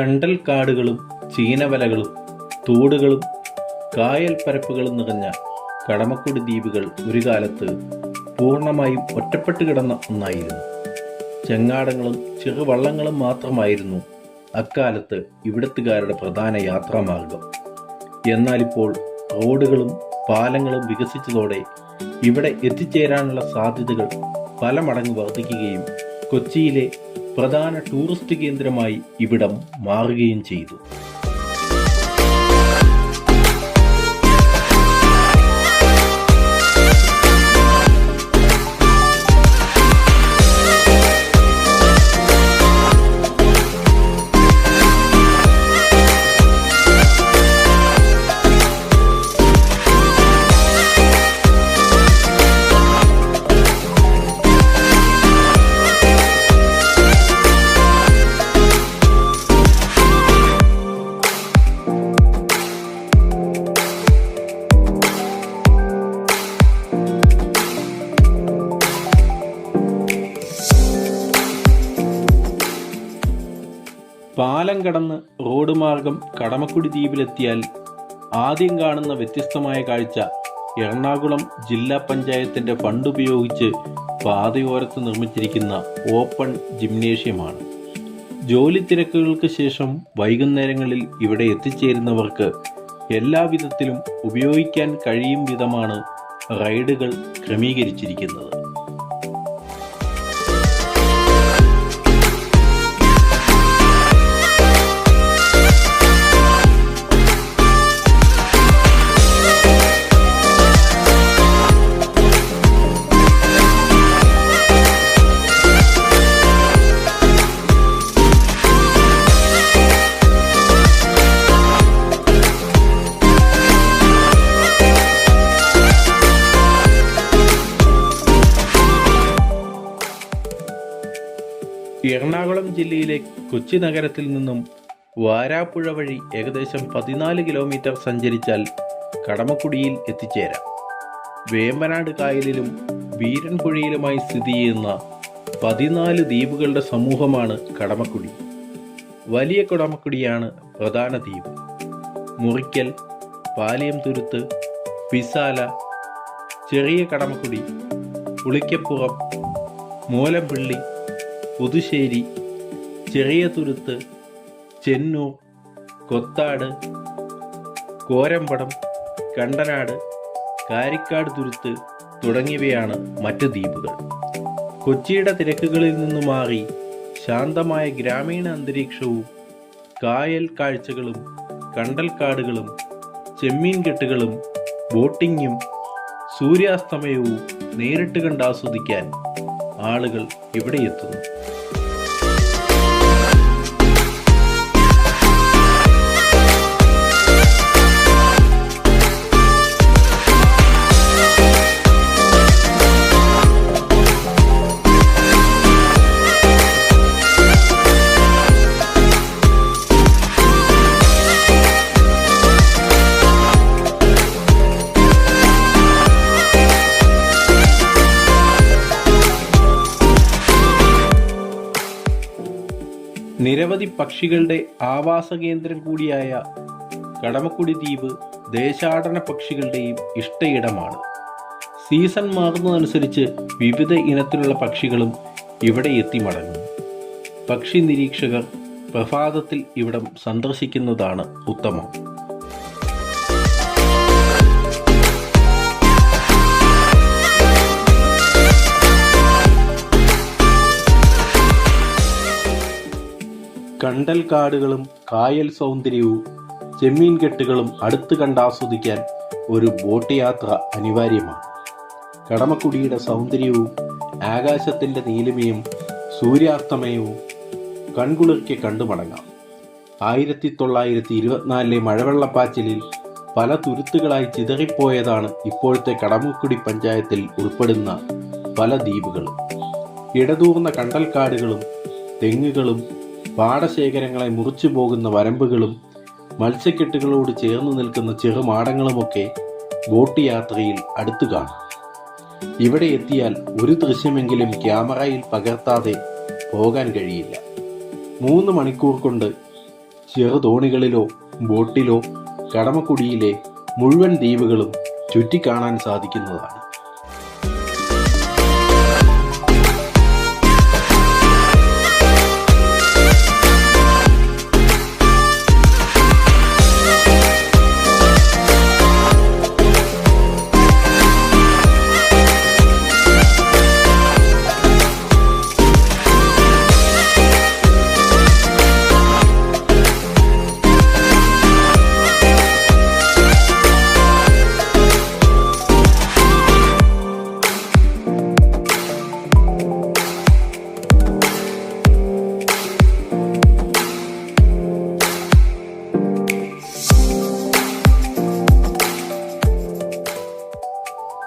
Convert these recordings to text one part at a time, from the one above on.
കണ്ടൽക്കാടുകളും ചീനവലകളും തോടുകളും കായൽ പരപ്പുകളും നിറഞ്ഞ കടമക്കുടി ദ്വീപുകൾ ഒരു കാലത്ത് പൂർണ്ണമായും ഒറ്റപ്പെട്ടു കിടന്ന ഒന്നായിരുന്നു. ചെങ്ങാടങ്ങളും ചെറുവള്ളങ്ങളും മാത്രമായിരുന്നു അക്കാലത്ത് ഇവിടത്തുകാരുടെ പ്രധാന യാത്രാമാർഗം. എന്നാലിപ്പോൾ റോഡുകളും പാലങ്ങളും വികസിച്ചതോടെ ഇവിടെ എത്തിച്ചേരാനുള്ള സാധ്യതകൾ പല മടങ്ങ് വർദ്ധിക്കുകയും കൊച്ചിയിലെ പ്രധാന ടൂറിസ്റ്റ് കേന്ദ്രമായി ഇവിടം മാറുകയും ചെയ്തു. പാലം കടന്ന് റോഡ് മാർഗം കടമക്കുടി ദ്വീപിലെത്തിയാൽ ആദ്യം കാണുന്ന വ്യത്യസ്തമായ കാഴ്ച എറണാകുളം ജില്ലാ പഞ്ചായത്തിന്റെ ഫണ്ട് ഉപയോഗിച്ച് പാതയോരത്ത് നിർമ്മിച്ചിരിക്കുന്ന ഓപ്പൺ ജിംനേഷ്യമാണ്. ജോലി തിരക്കുകൾക്ക് ശേഷം വൈകുന്നേരങ്ങളിൽ ഇവിടെ എത്തിച്ചേരുന്നവർക്ക് എല്ലാവിധത്തിലും ഉപയോഗിക്കാൻ കഴിയും വിധമാണ് റൈഡുകൾ ക്രമീകരിച്ചിരിക്കുന്നത്. എറണാകുളം ജില്ലയിലെ കൊച്ചി നഗരത്തിൽ നിന്നും വാരാപ്പുഴ വഴി ഏകദേശം 14 കിലോമീറ്റർ സഞ്ചരിച്ചാൽ കടമക്കുടിയിൽ എത്തിച്ചേരാം. വേമ്പനാട് കായലിലും വീരൻപുഴയിലുമായി സ്ഥിതി ചെയ്യുന്ന 14 ദ്വീപുകളുടെ സമൂഹമാണ് കടമക്കുടി. വലിയ കടമക്കുടിയാണ് പ്രധാന ദ്വീപ്. മുറിക്കൽ, പാലിയം തുരുത്ത്, പിസാല, ചെറിയ കടമക്കുടി, പുളിക്കപ്പുറം, മൂലംപിള്ളി, പുതുശ്ശേരി, ചെറിയ തുരുത്ത്, ചെന്നൂർ, കൊത്താട്, കോരമ്പടം, കണ്ടനാട്, കാരിക്കാട് തുരുത്ത് തുടങ്ങിയവയാണ് മറ്റ് ദ്വീപുകൾ. കൊച്ചിയുടെ തിരക്കുകളിൽ നിന്നു മാറി ശാന്തമായ ഗ്രാമീണ അന്തരീക്ഷവും കായൽ കാഴ്ചകളും കണ്ടൽക്കാടുകളും ചെമ്മീൻ കെട്ടുകളും ബോട്ടിങ്ങും സൂര്യാസ്തമയവും നേരിട്ട് കണ്ട് ആസ്വദിക്കാൻ ആളുകൾ ഇവിടെ എത്തുന്നു. നിരവധി പക്ഷികളുടെ ആവാസ കേന്ദ്രം കൂടിയായ കടമക്കുടി ദ്വീപ് ദേശാടന പക്ഷികളുടെയും ഇഷ്ടയിടമാണ്. സീസൺ മാറുന്നതനുസരിച്ച് വിവിധ ഇനത്തിലുള്ള പക്ഷികളും ഇവിടെ എത്തിമടങ്ങുന്നു. പക്ഷി നിരീക്ഷകർ പ്രഭാതത്തിൽ ഇവിടം സന്ദർശിക്കുന്നതാണ് ഉത്തമം. കണ്ടൽക്കാടുകളും കായൽ സൗന്ദര്യവും ചെമ്മീൻ കെട്ടുകളും അടുത്ത് കണ്ടാസ്വദിക്കാൻ ഒരു ബോട്ട് യാത്ര അനിവാര്യമാണ്. കടമക്കുടിയുടെ സൗന്ദര്യവും ആകാശത്തിൻ്റെ നീലിമയും സൂര്യാസ്തമയവും കൺകുളിർക്കെ കണ്ടുമടങ്ങാം. 1924 മഴവെള്ളപ്പാച്ചിലിൽ പല തുരുത്തുകളായി ചിതറിപ്പോയതാണ് ഇപ്പോഴത്തെ കടമക്കുടി പഞ്ചായത്തിൽ ഉൾപ്പെടുന്ന പല ദ്വീപുകളും. ഇടതൂർന്ന കണ്ടൽക്കാടുകളും തെങ്ങുകളും പാടശേഖരങ്ങളെ മുറിച്ചു പോകുന്ന വരമ്പുകളും മത്സ്യക്കെട്ടുകളോട് ചേർന്ന് നിൽക്കുന്ന ചെറുമാടങ്ങളുമൊക്കെ ബോട്ട് യാത്രയിൽ അടുത്തു കാണാം. ഇവിടെ എത്തിയാൽ ഒരു ദൃശ്യമെങ്കിലും ക്യാമറയിൽ പകർത്താതെ പോകാൻ കഴിയില്ല. 3 മണിക്കൂർ കൊണ്ട് ചെറുതോണികളിലോ ബോട്ടിലോ കടമക്കുടിയിലെ മുഴുവൻ ദ്വീപുകളും ചുറ്റിക്കാണാൻ സാധിക്കുന്നതാണ്.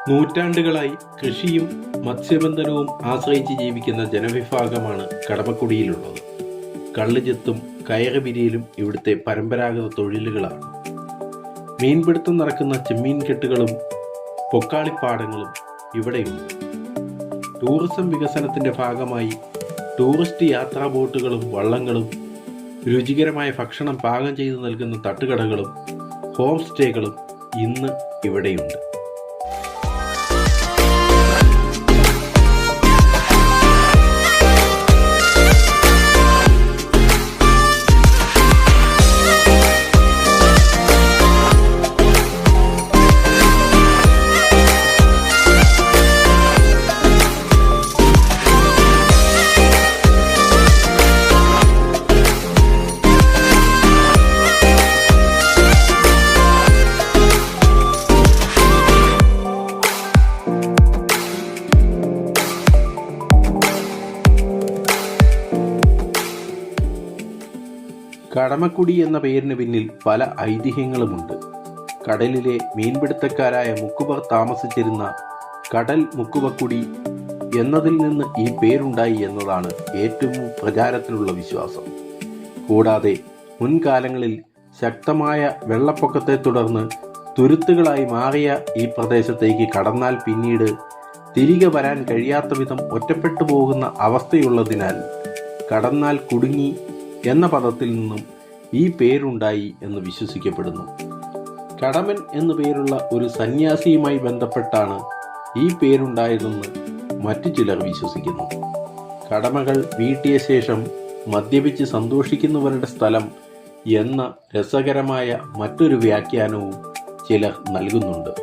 നൂറ്റാണ്ടുകളായി കൃഷിയും മത്സ്യബന്ധനവും ആശ്രയിച്ച് ജീവിക്കുന്ന ജനവിഭാഗമാണ് കടമക്കുടിയിലുള്ളത്. കള്ളുചെത്തും കയറുപിരിയിലും ഇവിടുത്തെ പരമ്പരാഗത തൊഴിലുകളാണ്. മീൻപിടുത്തം നടക്കുന്ന ചെമ്മീൻ കെട്ടുകളും പൊക്കാളിപ്പാടങ്ങളും ഇവിടെയുണ്ട്. ടൂറിസം വികസനത്തിൻ്റെ ഭാഗമായി ടൂറിസ്റ്റ് യാത്രാ ബോട്ടുകളും വള്ളങ്ങളും രുചികരമായ ഭക്ഷണം പാകം ചെയ്തു നൽകുന്ന തട്ടുകടകളും ഹോം സ്റ്റേകളും ഇന്ന് ഇവിടെയുണ്ട്. കടമക്കുടി എന്ന പേരിന് പിന്നിൽ പല ഐതിഹ്യങ്ങളുമുണ്ട്. കടലിലെ മീൻപിടുത്തക്കാരായ മുക്കുവർ താമസിച്ചിരുന്ന കടൽ മുക്കുവക്കുടി എന്നതിൽ നിന്ന് ഈ പേരുണ്ടായി എന്നതാണ് ഏറ്റവും പ്രചാരത്തിലുള്ള വിശ്വാസം. കൂടാതെ മുൻകാലങ്ങളിൽ ശക്തമായ വെള്ളപ്പൊക്കത്തെ തുടർന്ന് തുരുത്തുകളായി മാറിയ ഈ പ്രദേശത്തേക്ക് കടന്നാൽ പിന്നീട് തിരികെ വരാൻ കഴിയാത്ത വിധം ഒറ്റപ്പെട്ടു പോകുന്ന അവസ്ഥയുള്ളതിനാൽ കടന്നാൽ കുടുങ്ങി എന്ന പദത്തിൽ നിന്നും ഈ പേരുണ്ടായി എന്ന് വിശ്വസിക്കപ്പെടുന്നു. കടമൻ എന്നു പേരുള്ള ഒരു സന്യാസിയുമായി ബന്ധപ്പെട്ടാണ് ഈ പേരുണ്ടായതെന്ന് മറ്റു ചിലർ വിശ്വസിക്കുന്നു. കടമകൾ വീട്ടിയ ശേഷം മദ്യപിച്ച് സന്തോഷിക്കുന്നവരുടെ സ്ഥലം എന്ന രസകരമായ മറ്റൊരു വ്യാഖ്യാനവും ചിലർ നൽകുന്നുണ്ട്.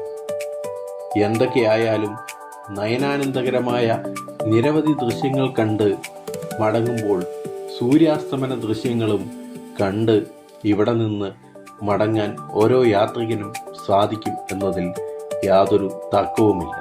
എന്തൊക്കെയായാലും നയനാനന്ദകരമായ നിരവധി ദൃശ്യങ്ങൾ കണ്ട് മടങ്ങുമ്പോൾ സൂര്യാസ്തമന ദൃശ്യങ്ങളും കണ്ട് ഇവിടെ നിന്ന് മടങ്ങാൻ ഓരോ യാത്രികനും സാധിക്കും എന്നതിൽ യാതൊരു തർക്കവുമില്ല.